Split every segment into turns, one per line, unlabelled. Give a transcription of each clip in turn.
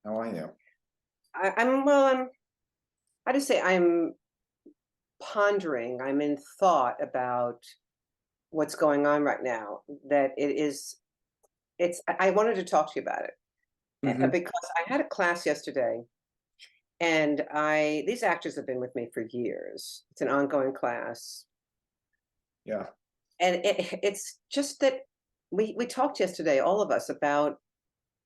How are you?
I just say I'm pondering, I'm in thought about what's going on right now. That I wanted to talk to you about it
Hmm.
because I had a class yesterday, and these actors have been with me for years. It's an ongoing class,
Yeah.
and it's just that we talked yesterday, all of us, about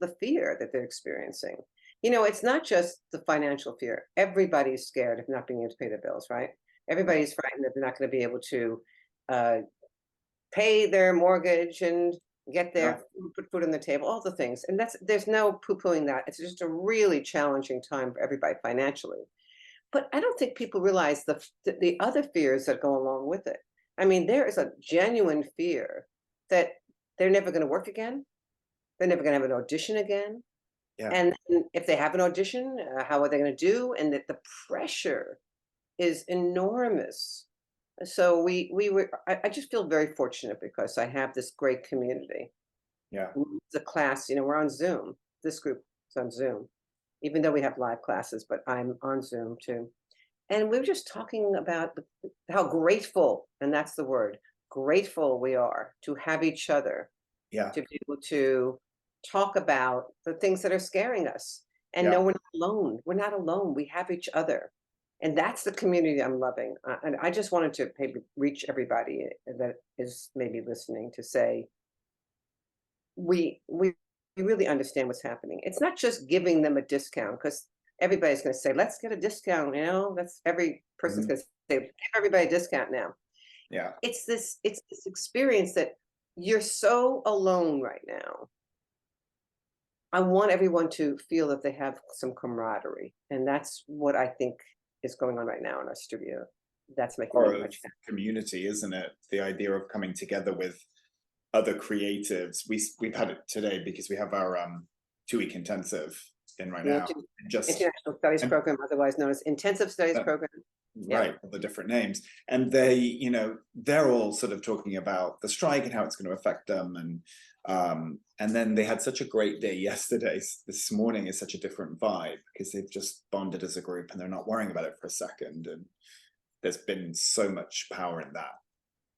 the fear that they're experiencing. It's not just the financial fear. Everybody's scared of not being able to pay their bills, right?
Right.
Everybody's frightened that they're not going to be able to uh, pay their mortgage and get
Yeah.
put food on the table, all the things. And there's no poo-pooing that. It's just a really challenging time for everybody financially. But I don't think people realize the other fears that go along with it. I mean, there is a genuine fear that they're never going to work again. They're never going to have an audition again,
Yeah.
and then if they have an audition, how are they going to do? And that the pressure is enormous. So I just feel very fortunate because I have this great community.
Yeah.
The class, we're on Zoom. This group is on Zoom, even though we have live classes, but I'm on Zoom too. And we were just talking about how grateful, and that's the word, grateful we are to have each other,
Yeah.
to be able to talk about the things that are scaring us and
Yeah.
know we're not alone. We're not alone. We have each other. And that's the community I'm loving. And I just wanted to maybe reach everybody that is maybe listening to say, we really understand what's happening. It's not just giving them a discount because everybody's going to say, let's get a discount. That's every person's
Hmm.
going to say, give everybody a discount now.
Yeah.
It's this experience that you're so alone right now. I want everyone to feel that they have some camaraderie, and that's what I think is going on right now in our studio. That's making me
Part of
much happier.
community, isn't it? The idea of coming together with other creatives. We've had it today because we have our 2 week intensive in right
The
now. And just
International Studies
and
Program, otherwise known as Intensive Studies
uh,
Program. Yeah,
right, all the different names. And they're all sort of talking about the strike and how it's going to affect them. And then they had such a great day yesterday. This morning is such a different vibe because they've just bonded as a group and they're not worrying about it for a second. And there's been so much power in that,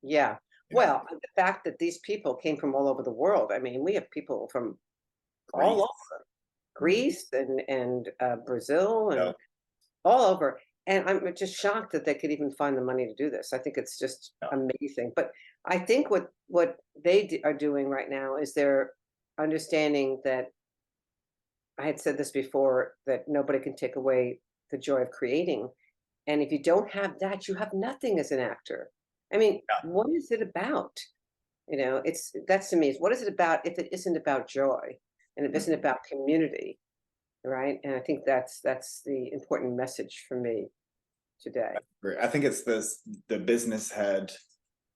yeah.
you know,
Well, the fact that these people came from all over the world. I mean, we have people from all
Greece.
over
Mhm.
Greece and Brazil
Yeah.
and all over. And I'm just shocked that they could even find the money to do this. I think it's just
Yeah.
amazing. But I think what are doing right now is they're understanding that I had said this before, that nobody can take away the joy of creating. And if you don't have that, you have nothing as an actor. I mean,
Yeah.
what is it about? It's that's to me, is what is it about if it isn't about joy and it isn't
Mhm.
about community, right? And I think that's the important message for me today.
I think it's the business head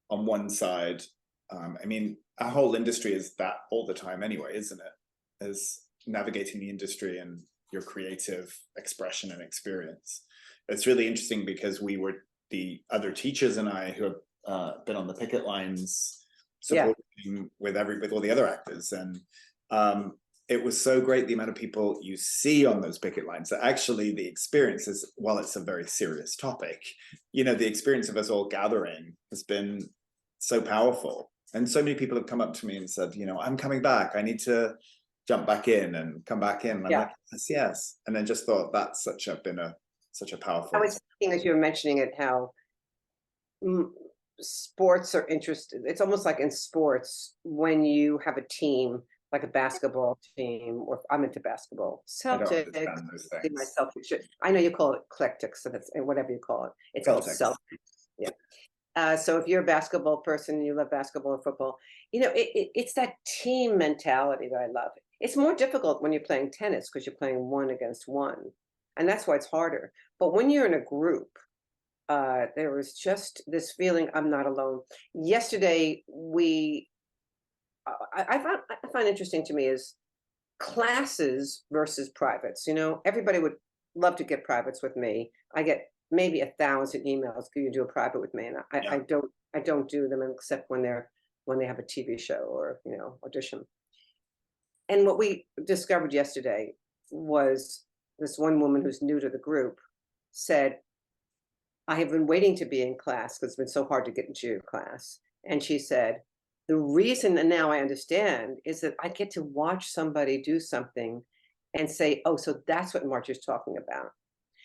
on one side. I mean, our whole industry is that all the time anyway, isn't it? As navigating the industry and your creative expression and experience. It's really interesting because the other teachers and I who have been on the picket lines
Yeah.
supporting with all the other actors. And um, it was so great the amount of people you see on those picket lines that actually the experience is, while it's a very serious topic, the experience of us all gathering has been so powerful. And so many people have come up to me and said, I'm coming back. I need to jump back in and come back in. And I'm
Yeah.
like, yes, yes. And then just thought that's such a
I
powerful
was thinking as you were mentioning it, how mm, sports are interested. It's almost like in sports when you have a team, like a basketball team, or I'm into basketball,
I don't
Celtics.
understand those
See my
things.
Celtics. I know you call it eclectic, so that's whatever you call it. It's all
Celtics.
Celtics. Yeah. So if you're a basketball person, you love basketball or football, it's that team mentality that I love. It's more difficult when you're playing tennis because you're playing one against one, and that's why it's harder. But when you're in a group, there was just this feeling I'm not alone. Yesterday, I find interesting to me is classes versus privates. Everybody would love to get privates with me. I get maybe 1,000 emails. Can you do a private with me? And I
Yeah.
don't do them except when they have a TV show or audition. And what we discovered yesterday, was this one woman who's new to the group said, I have been waiting to be in class because it's been so hard to get into your class. And she said, the reason, and now I understand, is that I get to watch somebody do something and say, oh, so that's what Margie's talking about.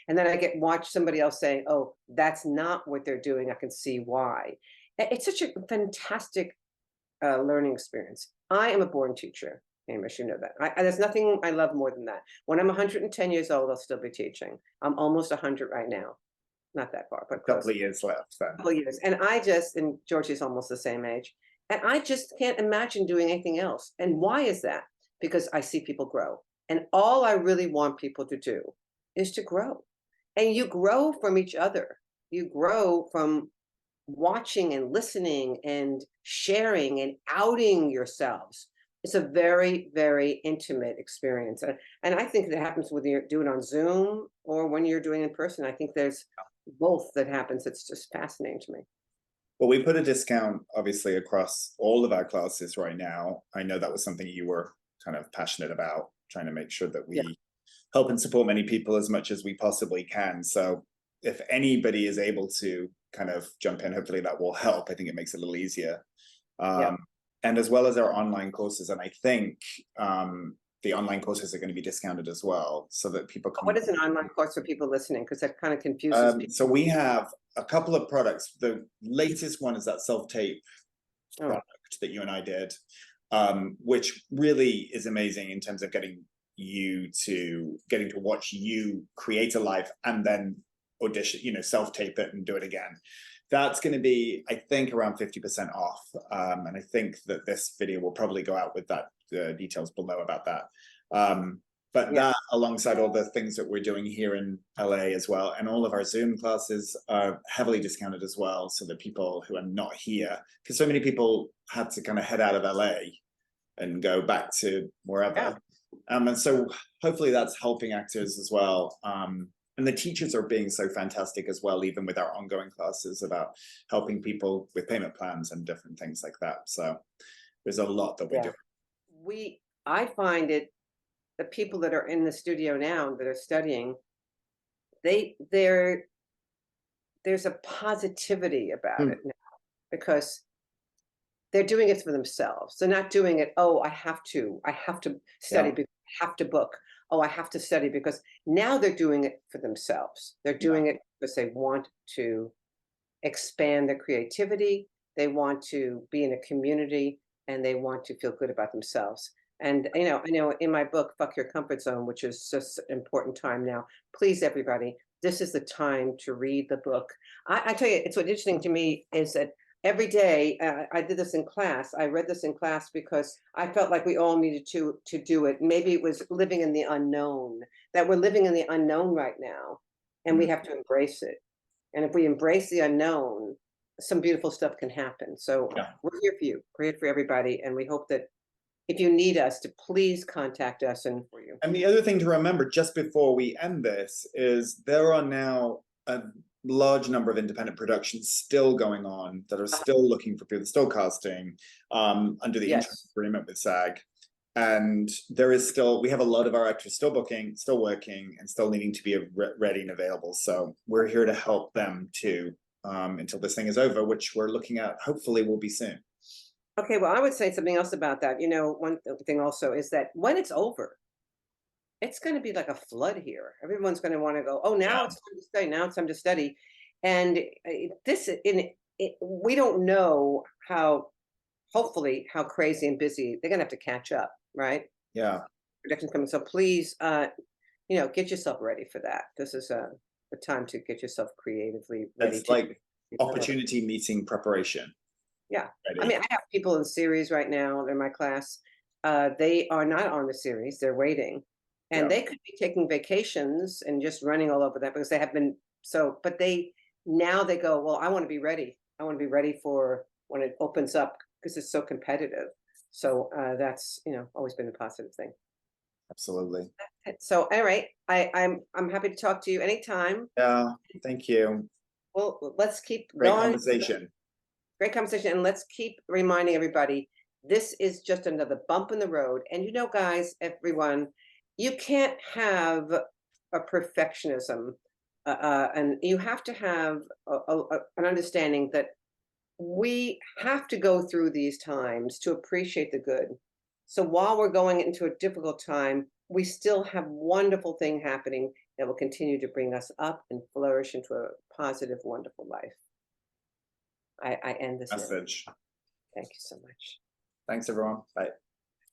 And then I get watch somebody else saying, oh, that's not what they're doing. I can see why. It's such a fantastic learning experience. I am a born teacher, Hamish, you know that. There's nothing I love more than that. When I'm 110 years old, I'll still be teaching. I'm almost 100 right now. Not that far, but
A
close.
couple of years left then.
Couple of years. And and Georgie's almost the same age. And I just can't imagine doing anything else. And why is that? Because I see people grow. And all I really want people to do is to grow. And you grow from each other. You grow from watching and listening and sharing and outing yourselves. It's a very, very intimate experience. And I think that happens whether you're doing it on Zoom or when you're doing it in person. I think there's both that happens. It's just fascinating to me.
Well, we put a discount obviously across all of our classes right now. I know that was something you were kind of passionate about, trying to make sure that we help and support many people as much as we possibly can. So if anybody is able to kind of jump in, hopefully that will help. I think it makes it a little easier. And as well as our online courses. And I think the online courses are going to be discounted as well, so that people can.
What is an online course for people listening? Because that kind of confuses people.
So we have a couple of products. The latest one is that self-tape product that you and I did, which really is amazing in terms of getting to watch you create a live and then audition, self-tape it and do it again. That's going to be, I think, around 50% off. And I think that this video will probably go out with that details below about that. But that, alongside all the things that we're doing here in LA as well, and all of our Zoom classes are heavily discounted as well, so that people who are not here, because so many people had to kind of head out of LA and go back to wherever. And so hopefully that's helping actors as well. And the teachers are being so fantastic as well, even with our ongoing classes, about helping people with payment plans and different things like that. So there's a lot that we do.
I find it, the people that are in the studio now that are studying, there's a positivity about it now, because they're doing it for themselves. They're not doing it, oh, I have to study because I have to book. Oh, I have to study because now they're doing it for themselves. They're doing it because they want to expand their creativity. They want to be in a community, and they want to feel good about themselves. And I know in my book, Fuck Your Comfort Zone, which is just an important time now, please, everybody, this is the time to read the book. I tell you, it's what's interesting to me is that every day, I did this in class. I read this in class because I felt like we all needed to do it. Maybe it was living in the unknown, that we're living in the unknown right now, and we have to embrace it. And if we embrace the unknown, some beautiful stuff can happen. So we're here for you. We're here for everybody. And we hope that if you need us, to please contact us and for you.
And the other thing to remember just before we end this is there are now a large number of independent productions still going on that are still looking for people, still casting under the interim agreement with SAG. And there is still, we have a lot of our actors still booking, still working, and still needing to be ready and available. So we're here to help them too until this thing is over, which we're looking at, hopefully will be soon.
Okay, well, I would say something else about that. One thing also is that when it's over, it's going to be like a flood here. Everyone's going to want to go, oh, now it's time to study. Now it's time to study. And we don't know hopefully how crazy and busy they're going to have to catch up, right?
Yeah.
Production's coming. So please, get yourself ready for that. This is a time to get yourself creatively ready.
It's like opportunity meeting preparation.
Yeah. Ready. I mean, I have people in series right now in my class. They are not on the series. They're waiting. And they could be taking vacations and just running all over that because they have been but now they go, well, I want to be ready. I want to be ready for when it opens up because it's so competitive. So that's, always been a positive thing.
Absolutely.
So, all right. I'm happy to talk to you anytime.
Yeah. Thank you.
Well, let's keep
Great
going.
Great
conversation. And let's keep reminding everybody, this is just another bump in the road. And guys, everyone, you can't have a perfectionism, and you have to have an understanding that we have to go through these times to appreciate the good. So while we're going into a difficult time, we still have wonderful thing happening that will continue to bring us up and flourish into a positive, wonderful life. I end this now.
Message.
Thank you so much.
Thanks, everyone. Bye.